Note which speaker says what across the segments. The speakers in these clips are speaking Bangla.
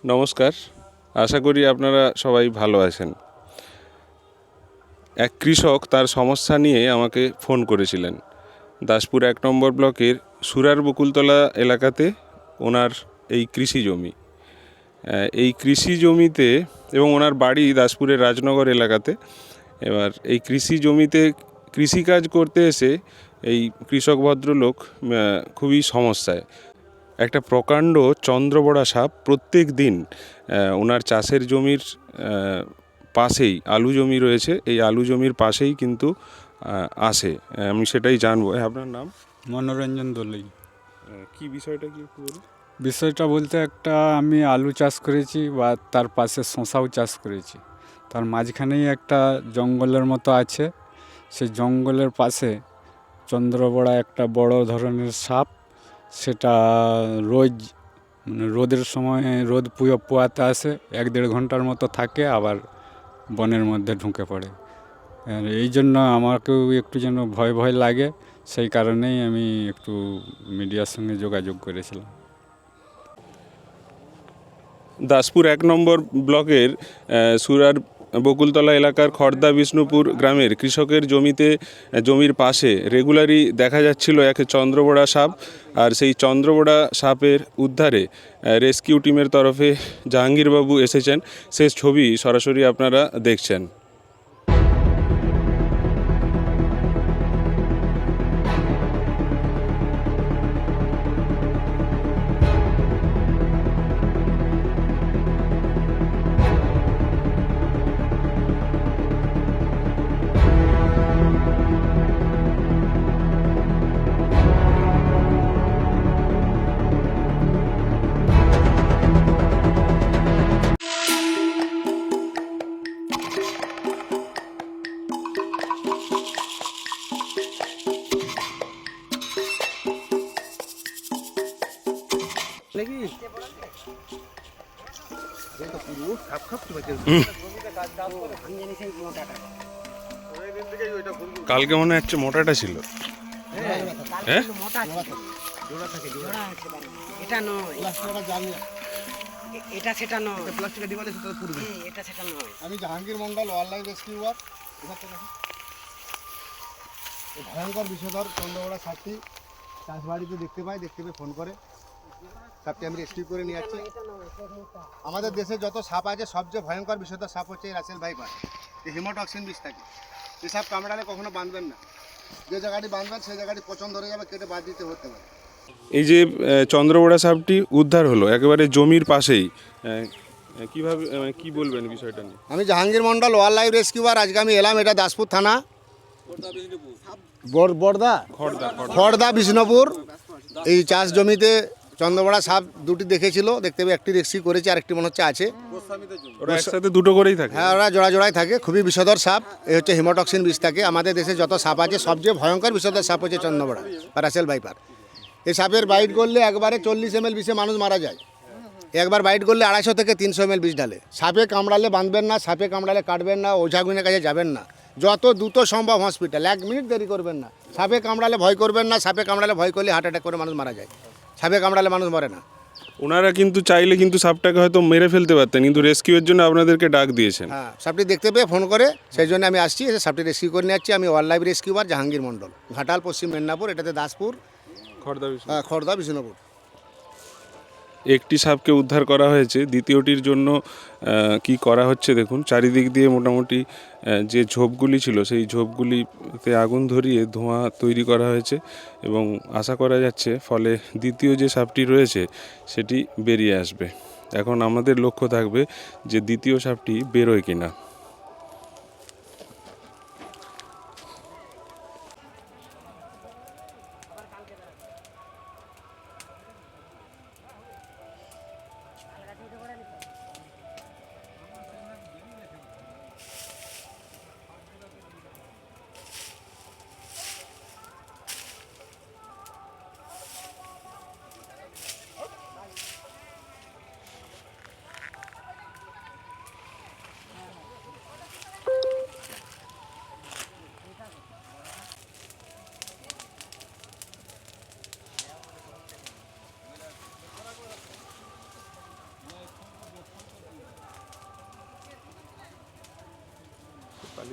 Speaker 1: নমস্কার, আশা করি আপনারা সবাই ভালো আছেন। এক কৃষক তার সমস্যা নিয়ে আমাকে ফোন করেছিলেন। দাসপুর 1 নম্বর ব্লকের সুরার বকুলতলা এলাকাতে ওনার এই কৃষি জমি। এই কৃষি জমিতে এবং ওনার বাড়ি দাসপুরের রাজনগর এলাকাতে। এবার এই কৃষি জমিতে কৃষিকাজ করতে এসে এই কৃষক ভদ্রলোক খুবই সমস্যায়। একটা প্রকাণ্ড চন্দ্রবড়া সাপ প্রত্যেক দিন ওনার চাষের জমির পাশেই আলু জমি রয়েছে, এই আলু জমির পাশেই কিন্তু আসে। আমি সেটাই জানবো। আপনার নাম?
Speaker 2: মনোরঞ্জন দোলই।
Speaker 1: কি বিষয়টা কি একটু বলুন।
Speaker 2: বিষয়টা বলতে আমি আলু চাষ করেছি বা তার পাশে শশাও চাষ করেছি। তার মাঝখানেই একটা জঙ্গলের মতো আছে। সেই জঙ্গলের পাশে চন্দ্রবড়া একটা বড় ধরনের সাপ, সেটা রোজ রোদের সময় রোদ পোয়াতে আসে, 1-1.5 ঘন্টার মতো থাকে, আবার বনের মধ্যে ঢুকে পড়ে। আর এই জন্য আমাকেও একটু যেন ভয় ভয় লাগে, সেই কারণেই আমি একটু মিডিয়ার সঙ্গে যোগাযোগ করেছিলাম।
Speaker 1: দাসপুর 1 নম্বর ব্লকের সুরার বকুলতলা এলাকার খড়দা বিষ্ণুপুর গ্রামের কৃষকের জমির পাশে রেগুলারই দেখা যাচ্ছিল এক চন্দ্রবড়া সাপ। আর সেই চন্দ্রবড়া সাপের উদ্ধারে রেস্কিউ টিমের তরফে জাহাঙ্গীরবাবু এসেছেন। সে ছবি সরাসরি আপনারা দেখছেন। কালকে মনে হচ্ছে মোটাটা ছিল। হ্যাঁ,
Speaker 3: এটা নয়, এটা সেটা নয়, এটা সেটা নয়।
Speaker 4: আমি জাহাঙ্গীর মন্ডল, ওয়াইল্ড রেস্কিউয়ার। ভয়ঙ্কর বিষধর চন্দ্রবড়া সাপটি চাষবাড়িতে দেখতে পাই ফোন করে সাপটি আমি রেস্কিউ করে নিয়ে যাচ্ছি। আমাদের দেশে যত সাপ আছে সবচেয়ে ভয়ঙ্কর বিষধর সাপ হচ্ছে এই রাসেল ভাইপার। এই হিমোটক্সিন বিষ থাকে। এই সাপ কামড়ালে কখনো বাঁধবেন না, যে জায়গাটি বাঁধবেন সেই জায়গাটি পছন্দ ধরে যাবে, কেটে বাদ দিতে হতে পারে।
Speaker 1: এই যে চন্দ্রবড়া সাপটি উদ্ধার হলো একেবারে জমির পাশেই, কিভাবে কি বলবেন বিষয়টা নিয়ে?
Speaker 4: আমি জাহাঙ্গীর মন্ডল, ওয়াইল্ড রেস্কিউয়ার। আজকে আমি এলাম, এটা দাসপুর থানা, খড়দা বিষ্ণুপুর। এই চাষ জমিতে চন্দ্রবড়া সাপ দুটি দেখতে একটি রেস্কিউ করেছে, আরেকটি মনে হচ্ছে আছে।
Speaker 1: ওরা একসাথে দুটো করেই থাকে?
Speaker 4: হ্যাঁ, ওরা জোড়ায় থাকে। খুবই বিষধর সাপ। এই হচ্ছে হিমোটক্সিন বিষ থাকে। আমাদের দেশে যত সাপ আছে সবচেয়ে ভয়ঙ্কর বিষধর সাপ হচ্ছে চন্দ্রবড়া বা রাসেল ভাইপার। এই সাপের বাইট করলে একবারে 40 ml বিষে মানুষ মারা যায়। একবার বাইট করলে 250 থেকে 300 ml বিষ ঢালে। সাপে কামড়ালে বাঁধবেন না, সাপে কামড়ালে কাটবেন না, ওঝাগুনের কাছে যাবেন না। যত দ্রুত সম্ভব হসপিটাল, 1 মিনিট দেরি করবেন না। সাপে কামড়ালে ভয় করবেন না, সাপে কামড়ালে ভয় করলে হার্ট অ্যাটাক করে মানুষ মারা যায়। সাপে কামড়ালে মানুষ মরে না।
Speaker 1: ওনারা কিন্তু চাইলে কিন্তু সাপটাকে হয়তো মেরে ফেলতে পারতেন, কিন্তু রেস্কিউয়ের জন্য আপনাদেরকে ডাক দিয়েছেন।
Speaker 4: হ্যাঁ, সাপটি দেখতে পেয়ে ফোন করে, সেই জন্য আমি আসছি, এসে সাপটি রেস্কিউ করে নিয়ে যাচ্ছি। আমি ওয়াইল্ড রেস্কিউয়ার জাহাঙ্গীর মন্ডল, ঘাটাল, পশ্চিম মেদিনীপুর। এটাতে দাসপুর, খড়দা বিষ্ণুপুর।
Speaker 1: একটি সাপকে উদ্ধার করা হয়েছে, দ্বিতীয়টির জন্য কি করা হচ্ছে দেখুন। চারিদিক দিয়ে মোটামুটি যে ঝোপগুলি ছিল সেই ঝোপগুলিতে আগুন ধরিয়ে ধোঁয়া তৈরি করা হয়েছে এবং আশা করা যাচ্ছে ফলে দ্বিতীয় যে সাপটি রয়েছে সেটি বেরিয়ে আসবে। এখন আমাদের লক্ষ্য থাকবে যে দ্বিতীয় সাপটি বেরোয় কিনা। এই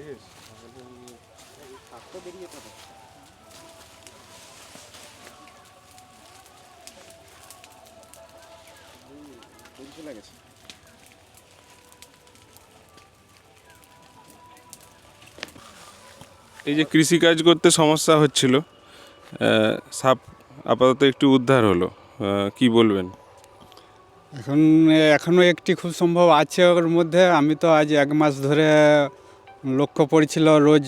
Speaker 1: যে কৃষিকাজ করতে সমস্যা হচ্ছিল, সাপ আপাতত একটু উদ্ধার হলো, কি বলবেন?
Speaker 2: এখনও একটি খুব সম্ভব আছে ওর মধ্যে। আমি তো আজ 1 মাস ধরে লক্ষ্য পড়েছিল রোজ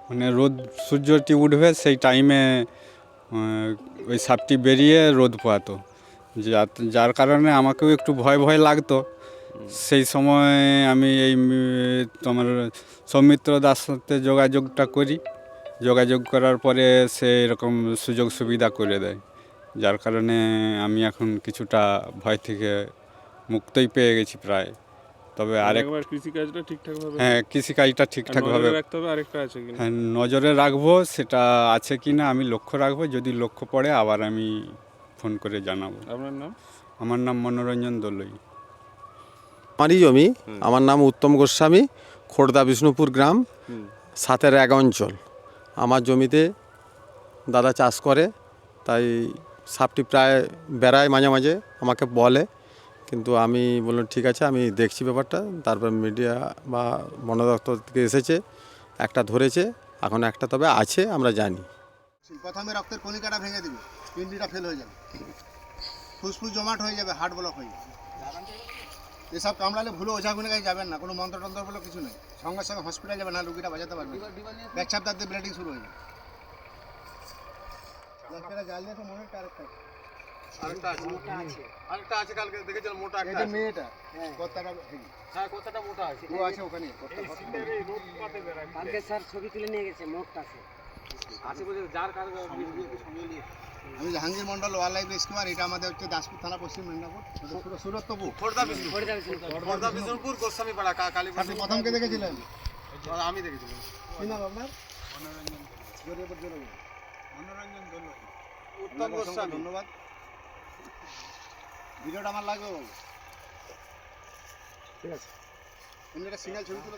Speaker 2: মানে রোদ সূর্যটি উঠবে সেই টাইমে ওই সাপটি বেরিয়ে রোদ পোয়াতো, যার কারণে আমাকেও একটু ভয় ভয় লাগতো। সেই সময় আমি এই তোমার সৌমিত্র দাস সাথে যোগাযোগটা করি। যোগাযোগ করার পরে সে এরকম সুযোগ সুবিধা করে দেয়, যার কারণে আমি এখন কিছুটা ভয় থেকে মুক্তই পেয়ে গেছি প্রায়। তবে
Speaker 1: আরেকবার কৃষিকাজটা ঠিকঠাকভাবে,
Speaker 2: হ্যাঁ, কৃষিকাজটা ঠিকঠাকভাবে
Speaker 1: নজরে রাখতে হবে। আরেকটা আছে কিনা?
Speaker 2: হ্যাঁ, নজরে রাখবো, সেটা আছে কি না আমি লক্ষ্য রাখবো। যদি লক্ষ্য পড়ে আবার আমি ফোন করে জানাবো।
Speaker 1: আপনার নাম?
Speaker 2: আমার নাম মনোরঞ্জন দলুই।
Speaker 5: আমারই জমি, আমার নাম উত্তম গোস্বামী, খোর্দা বিষ্ণুপুর গ্রাম, 7-1 অঞ্চল। আমার জমিতে দাদা চাষ করে, তাই সাপটি প্রায় বেড়ায় মাঝে মাঝে, আমাকে বলে, কিন্তু আমি বললাম ঠিক আছে আমি দেখছি ব্যাপারটা। তারপর মিডিয়া বা বন দপ্তর থেকে এসেছে, একটা ধরেছে, এখন একটা তবে আছে আমরা জানি।
Speaker 4: প্রথমে রক্তের কণিকাটা ভেঙে দিবে, কিডনিটা ফেল হয়ে যাবে, ফুসফুস জমাট হয়ে যাবে, হার্ট ব্লক হয়ে যাবে। এসব কামড়ালে ভুলে ওঝাগুনের কাছে যাবেন না, কোনো মন্ত্রতন্ত্র বলে কিছু নেই। সঙ্গে সঙ্গে হসপিটাল যাবেন, না রুগীটা বাঁচাতে পারবে। পেচ্ছাপ দাঁত দিয়ে ব্লিডিং শুরু হয়ে যাবে। জাল দিয়ে তো মনে হয়
Speaker 5: আরেকটা আছে, কালকে দেখেছিলাম মোটা
Speaker 4: এই যে মেয়েটা কত্তাটা
Speaker 5: হ্যাঁ, কথাটা মোটা আছে।
Speaker 4: ও আছে ওখানে।
Speaker 3: কালকে স্যার ছবি তুলে নিয়ে গেছে মোটটা
Speaker 5: আছে বলে যার কারণে
Speaker 4: আমি Jahangir Mondal wild life rescuer. এটা আমাদের হচ্ছে দাসপুর থানা, পশ্চিম মেদিনীপুর, সুরতপুর।
Speaker 5: খোর্দা বিষ্ণুপুর গোস্বামী পাড়া কালী।
Speaker 4: আপনি প্রথমকে দেখেছিলেন?
Speaker 5: আমি দেখেছিলাম।
Speaker 4: কি নাম আপনার?
Speaker 5: উত্তম গোস্বামী।
Speaker 4: ধন্যবাদ। ভিডিওটা আমার লাগবে বাবু, ঠিক আছে? এমনি একটা সিঙ্গেল ছবি তুলে